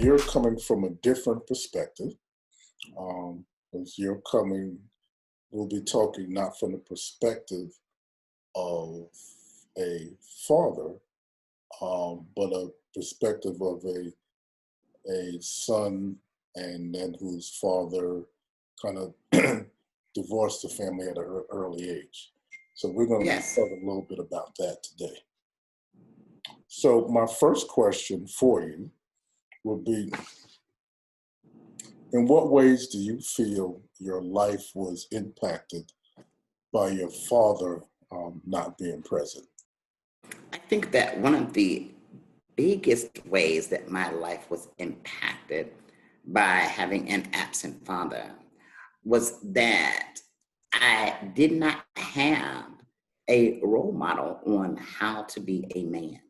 you're coming from a different perspective. As we'll be talking not from the perspective of a father, but a perspective of a son, and then whose father kind of divorced the family at an early age. So we're going to Yes. talk a little bit about that today. So my first question for you would be, in what ways do you feel your life was impacted by your father not being present? I think that one of the biggest ways that my life was impacted by having an absent father was that I did not have a role model on how to be a man.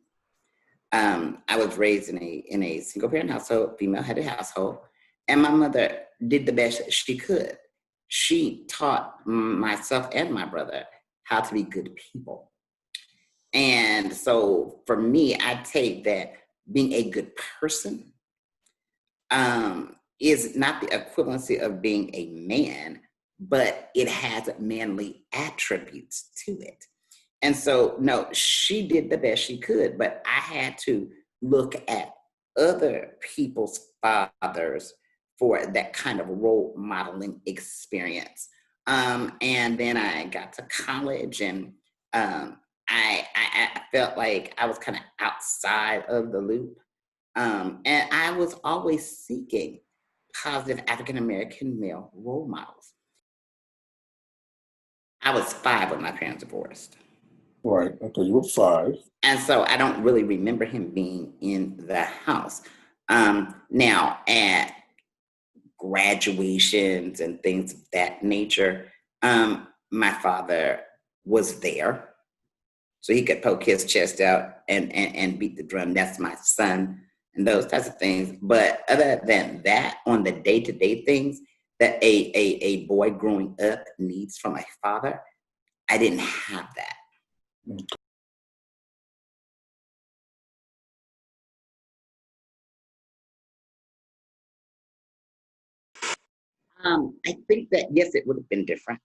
I was raised in a single parent household, female-headed household, and my mother did the best that she could. She taught myself and my brother how to be good people. And so for me, I take that being a good person is not the equivalency of being a man, but it has manly attributes to it. And so, no, she did the best she could, but I had to look at other people's fathers for that kind of role modeling experience. And then I got to college, and I felt like I was kind of outside of the loop. And I was always seeking positive African-American male role models. I was 5 when my parents divorced. Right. Okay, you were 5. And so I don't really remember him being in the house. Now, at graduations and things of that nature, my father was there. So he could poke his chest out and beat the drum. That's my son, and those types of things. But other than that, on the day-to-day things that a boy growing up needs from a father, I didn't have that. I think that, yes, it would have been different.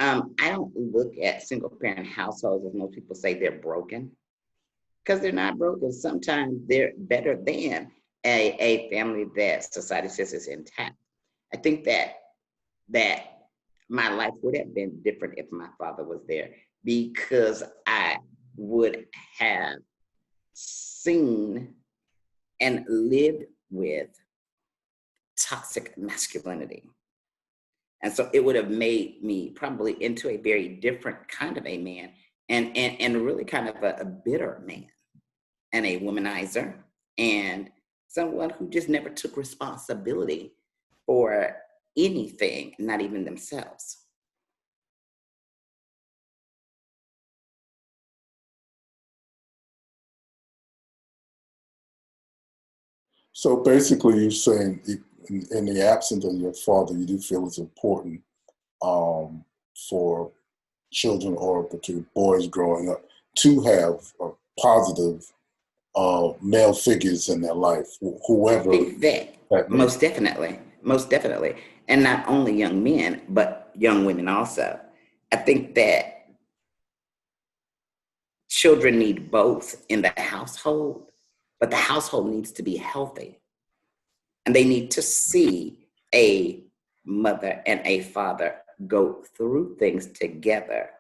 I don't look at single parent households, as most people say, they're broken, because they're not broken. Sometimes they're better than a family that society says is intact. I think that my life would have been different if my father was there, because I would have seen and lived with toxic masculinity. And so it would have made me probably into a very different kind of a man, and really kind of a bitter man, and a womanizer, and someone who just never took responsibility for anything, not even themselves. So basically, you're saying in the absence of your father, you do feel it's important for children, or particularly boys growing up, to have a positive male figures in their life, I whoever think that that may be. most definitely, and not only young men, but young women also. I think that children need both in the household, but the household needs to be healthy. And they need to see a mother and a father go through things together,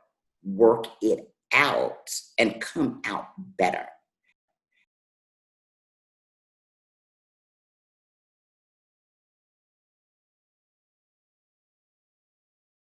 work it out, and come out better.